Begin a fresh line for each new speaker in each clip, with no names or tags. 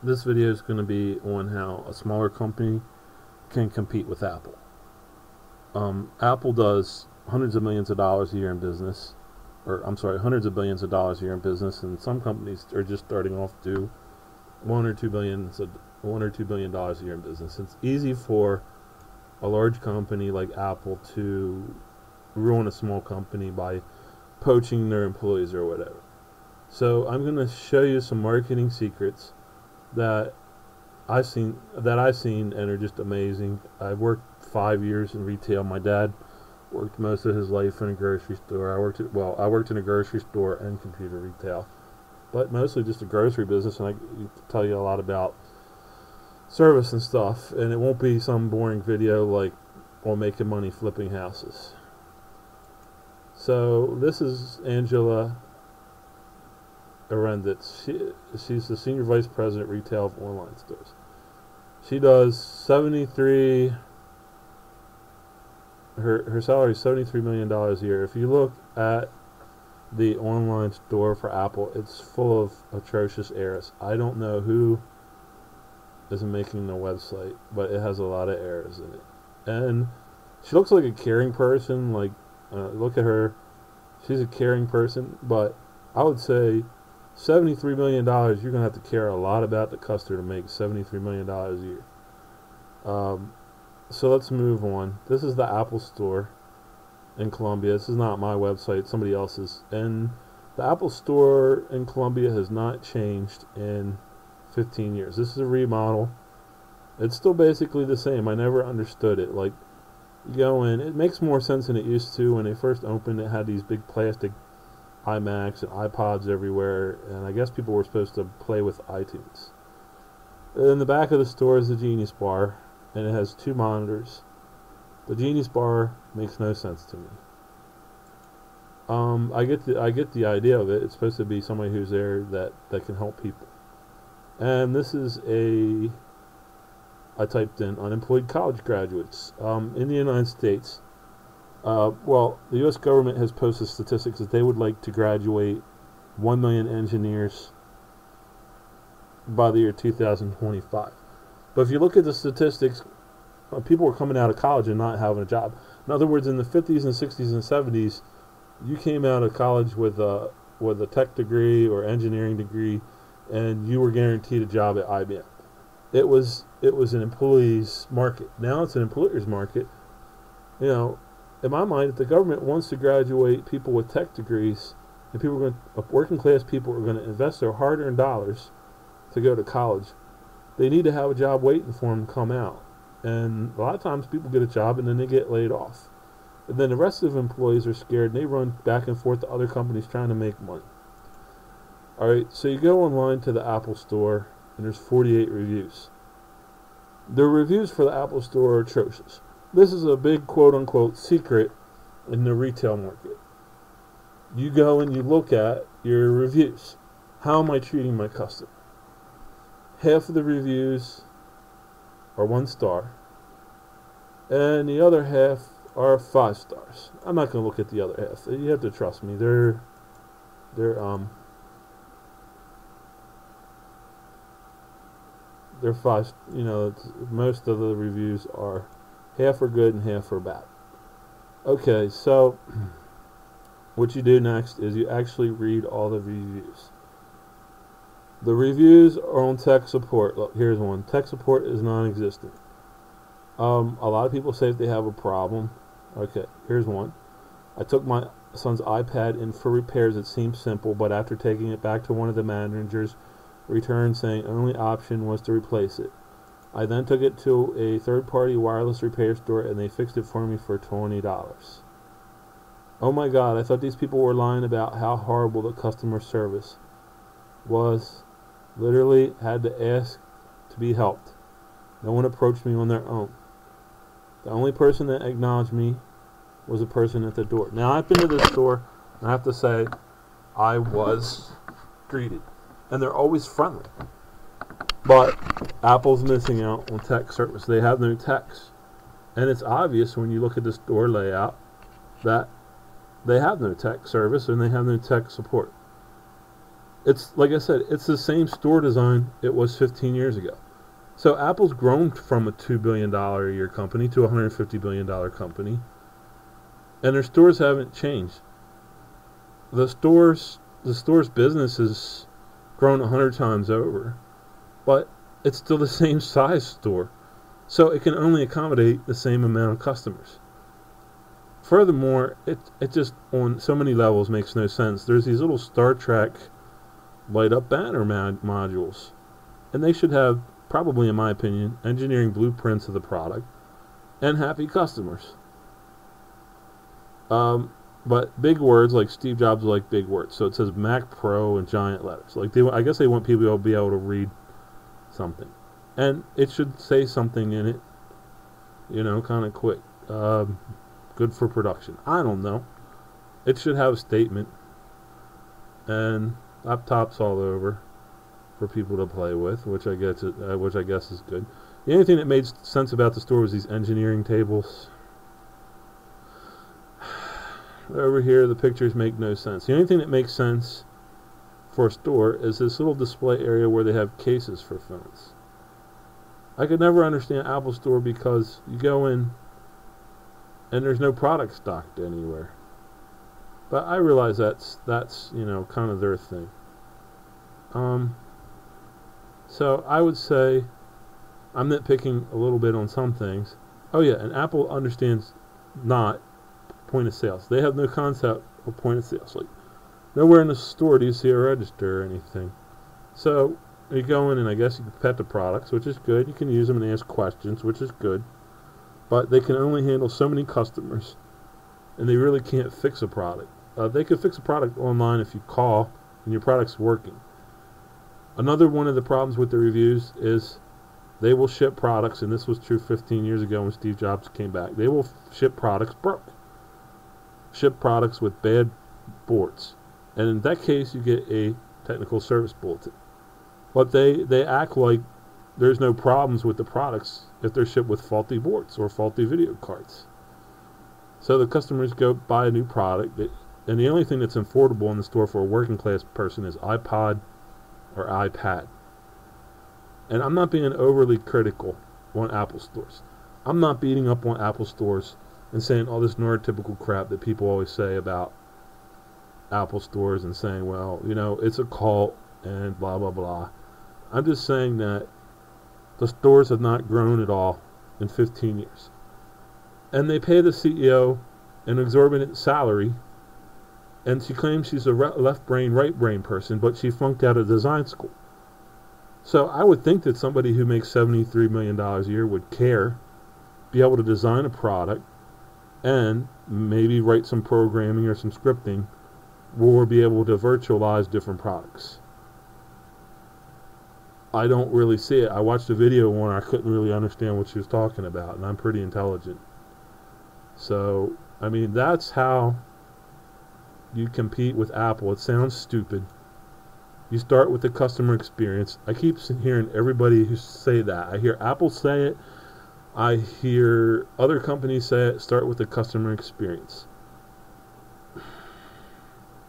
This video is going to be on how a smaller company can compete with Apple. Apple does hundreds of millions of dollars a year in business, hundreds of billions of dollars a year in business, and some companies are just starting off to $1 or $2 billion a year in business. It's easy for a large company like Apple to ruin a small company by poaching their employees or whatever. So I'm going to show you some marketing secrets that I've seen and are just amazing. I've worked 5 years in retail. My dad worked most of his life in a grocery store. I worked in a grocery store and computer retail, but mostly just a grocery business, and I can tell you a lot about service and stuff, and it won't be some boring video like on making money flipping houses. So this is Angela Arenditz. She's the Senior Vice President Retail of Online Stores. She does her salary is $73 million a year. If you look at the online store for Apple, it's full of atrocious errors. I don't know who is making the website, but it has a lot of errors in it. And she looks like a caring person. Look at her. She's a caring person, but I would say $73 million, you're going to have to care a lot about the customer to make $73 million a year. So let's move on. This is the Apple Store in Columbia. This is not my website, somebody else's. And the Apple Store in Columbia has not changed in 15 years. This is a remodel. It's still basically the same. I never understood it. Like, you go in, it makes more sense than it used to. When they first opened, it had these big plastic iMacs and iPods everywhere, and I guess people were supposed to play with iTunes. In the back of the store is the Genius Bar, and it has 2 monitors. The Genius Bar makes no sense to me. I get the idea of it. It's supposed to be somebody who's there that can help people. And this is I typed in unemployed college graduates in the United States. The U.S. government has posted statistics that they would like to graduate 1 million engineers by the year 2025. But if you look at the statistics, people were coming out of college and not having a job. In other words, in the 50s and 60s and 70s, you came out of college with a tech degree or engineering degree, and you were guaranteed a job at IBM. It was an employee's market. Now it's an employer's market. You know, in my mind, if the government wants to graduate people with tech degrees, and working class people are going to invest their hard-earned dollars to go to college, they need to have a job waiting for them to come out. And a lot of times people get a job and then they get laid off. And then the rest of the employees are scared and they run back and forth to other companies trying to make money. Alright, so you go online to the Apple Store and there's 48 reviews. The reviews for the Apple Store are atrocious. This is a big quote-unquote secret in the retail market. You go and you look at your reviews. How am I treating my customer? Half of the reviews are 1 star, and the other half are 5 stars. I'm not going to look at the other half. You have to trust me. They're 5. You know, most of the reviews are half are good and half are bad. Okay, so what you do next is you actually read all the reviews. The reviews are on tech support. Look, here's one. Tech support is non-existent. A lot of people say if they have a problem. Okay, here's one. I took my son's iPad in for repairs. It seemed simple, but after taking it back to one of the managers, returned saying only option was to replace it. I then took it to a third-party wireless repair store, and they fixed it for me for $20. Oh my God, I thought these people were lying about how horrible the customer service was. Literally had to ask to be helped. No one approached me on their own. The only person that acknowledged me was the person at the door. Now, I've been to this store, and I have to say, I was greeted. And they're always friendly. But Apple's missing out on tech service. They have no techs. And it's obvious when you look at the store layout that they have no tech service and they have no tech support. It's like I said, it's the same store design it was 15 years ago. So Apple's grown from a $2 billion a year company to a $150 billion company, and their stores haven't changed. The store's business has grown 100 times over, but it's still the same size store, so it can only accommodate the same amount of customers. Furthermore, it just on so many levels makes no sense. There's these little Star Trek light up banner modules, and they should have, probably in my opinion, engineering blueprints of the product and happy customers. But big words, like Steve Jobs like big words, so it says Mac Pro in giant letters. Like I guess they want people to be able to read something, and it should say something in it, kind of quick. Good for production. I don't know. It should have a statement, and laptops all over for people to play with, which I guess is good. The only thing that made sense about the store was these engineering tables. Over here, the pictures make no sense. The only thing that makes sense for a store is this little display area where they have cases for phones. I could never understand Apple Store because you go in and there's no product stocked anywhere. But I realize that's kind of their thing. So I would say I'm nitpicking a little bit on some things. Oh yeah, and Apple understands not point of sales. They have no concept of point of sales. Like, nowhere in the store do you see a register or anything. So you go in and I guess you can pet the products, which is good. You can use them and ask questions, which is good. But they can only handle so many customers, and they really can't fix a product. They can fix a product online if you call and your product's working. Another one of the problems with the reviews is they will ship products, and this was true 15 years ago when Steve Jobs came back. They will ship products broke. Ship products with bad boards. And in that case, you get a technical service bulletin. But they act like there's no problems with the products if they're shipped with faulty boards or faulty video cards. So the customers go buy a new product, and the only thing that's affordable in the store for a working class person is iPod or iPad. And I'm not being overly critical on Apple stores. I'm not beating up on Apple stores and saying all this neurotypical crap that people always say about Apple stores and saying, well, it's a cult and blah, blah, blah. I'm just saying that the stores have not grown at all in 15 years. And they pay the CEO an exorbitant salary, and she claims she's a left brain, right brain person, but she flunked out of design school. So I would think that somebody who makes $73 million a year would care, be able to design a product, and maybe write some programming or some scripting, or be able to virtualize different products. I don't really see it. I watched a video where I couldn't really understand what she was talking about, and I'm pretty intelligent. So, that's how you compete with Apple. It sounds stupid. You start with the customer experience. I keep hearing everybody who say that. I hear Apple say it. I hear other companies say it. Start with the customer experience.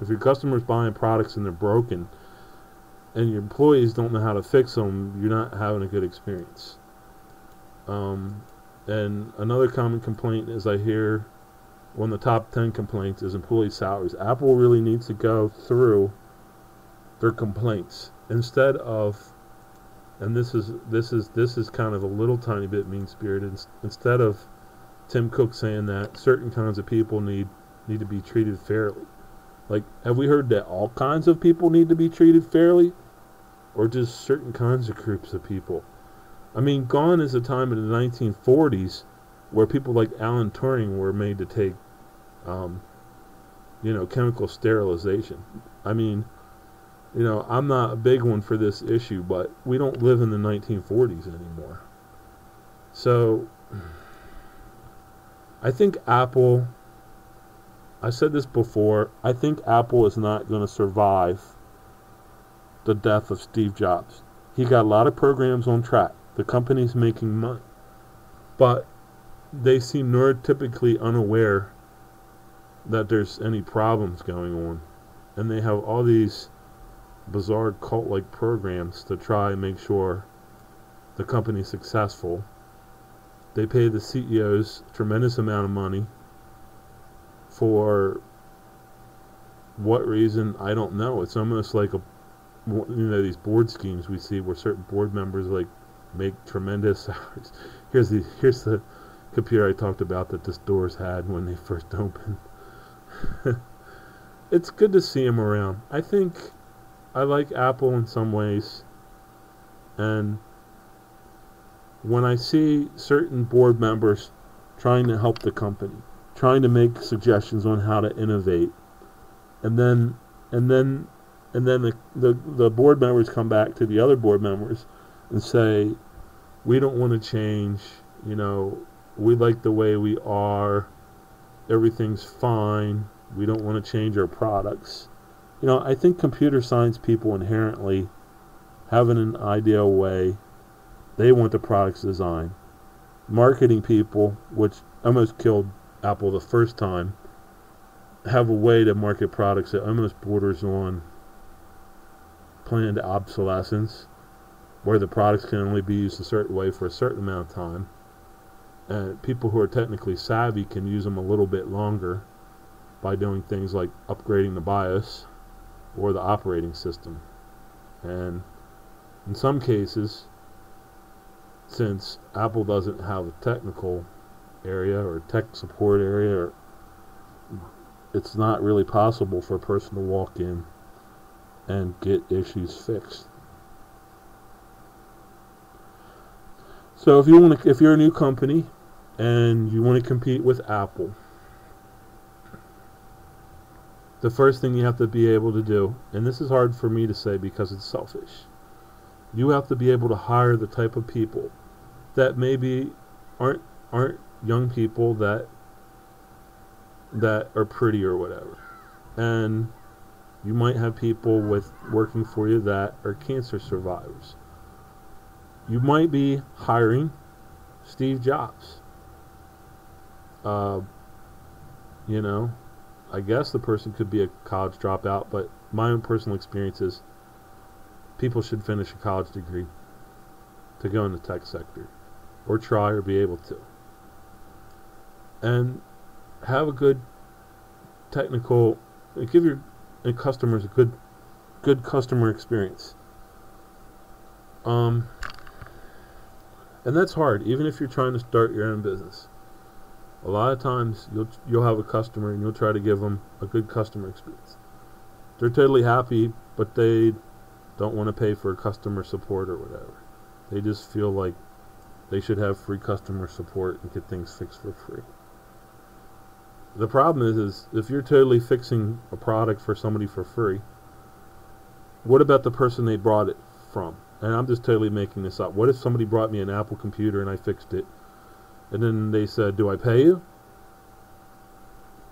If your customer's buying products and they're broken, and your employees don't know how to fix them, you're not having a good experience. And another common complaint is I hear one of the top 10 complaints is employee salaries. Apple really needs to go through their complaints instead of, and this is kind of a little tiny bit mean-spirited, instead of Tim Cook saying that certain kinds of people need to be treated fairly. Like, have we heard that all kinds of people need to be treated fairly? Or just certain kinds of groups of people? Gone is a time in the 1940s where people like Alan Turing were made to take, chemical sterilization. I'm not a big one for this issue, but we don't live in the 1940s anymore. So, I think Apple, I said this before, I think Apple is not going to survive the death of Steve Jobs. He got a lot of programs on track. The company's making money. But they seem neurotypically unaware that there's any problems going on. And they have all these bizarre cult-like programs to try and make sure the company's successful. They pay the CEOs a tremendous amount of money. For what reason, I don't know. It's almost like these board schemes we see where certain board members like make tremendous salaries. Here's the computer I talked about that the stores had when they first opened. It's good to see him around. I think I like Apple in some ways, and when I see certain board members trying to help the company, trying to make suggestions on how to innovate, and then the board members come back to the other board members and say, we don't want to change, we like the way we are, everything's fine, we don't want to change our products. I think computer science people inherently have in an ideal way, they want the product's design. Marketing people, which almost killed Apple the first time, have a way to market products that almost borders on planned obsolescence, where the products can only be used a certain way for a certain amount of time, and people who are technically savvy can use them a little bit longer by doing things like upgrading the BIOS or the operating system. And in some cases, since Apple doesn't have a technical area or tech support area, it's not really possible for a person to walk in and get issues fixed. So if you're a new company and you want to compete with Apple, the first thing you have to be able to do, and this is hard for me to say because it's selfish, you have to be able to hire the type of people that maybe aren't young people that are pretty or whatever. And you might have people working for you that are cancer survivors. You might be hiring Steve Jobs. I guess the person could be a college dropout, but my own personal experience is people should finish a college degree to go in the tech sector, or try or be able to, and have a good technical, give your customers a good customer experience. And that's hard, even if you're trying to start your own business. A lot of times you'll have a customer and you'll try to give them a good customer experience. They're totally happy, but they don't want to pay for customer support or whatever. They just feel like they should have free customer support and get things fixed for free. The problem is if you're totally fixing a product for somebody for free, what about the person they brought it from? And I'm just totally making this up. What if somebody brought me an Apple computer and I fixed it, and then they said, do I pay you?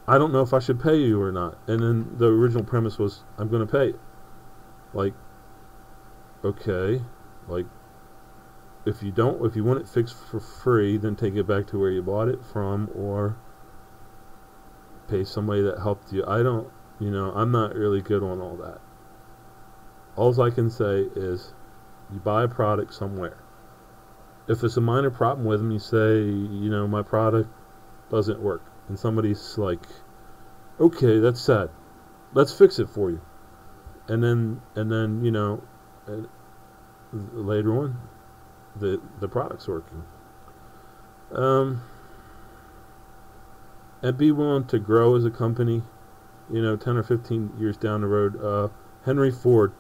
I don't know if I should pay you or not. And then the original premise was, I'm going to pay you. Like, okay, like, if you want it fixed for free, then take it back to where you bought it from, or pay somebody that helped you. I'm not really good on all that. All I can say is, you buy a product somewhere. If it's a minor problem with them, you say, my product doesn't work. And somebody's like, okay, that's sad. Let's fix it for you. And then later on, the product's working. And be willing to grow as a company, 10 or 15 years down the road. Henry Ford,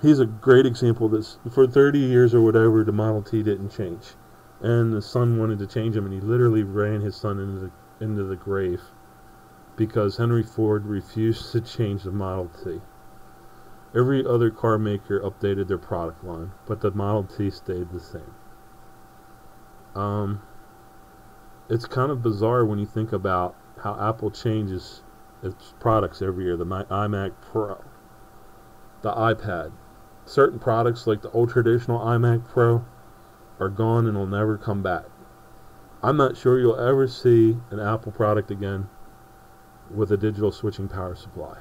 he's a great example of this. For 30 years or whatever, the Model T didn't change. And the son wanted to change him, and he literally ran his son into the grave because Henry Ford refused to change the Model T. Every other car maker updated their product line, but the Model T stayed the same. It's kind of bizarre when you think about how Apple changes its products every year. The iMac Pro, the iPad. Certain products like the old traditional iMac Pro are gone and will never come back. I'm not sure you'll ever see an Apple product again with a digital switching power supply.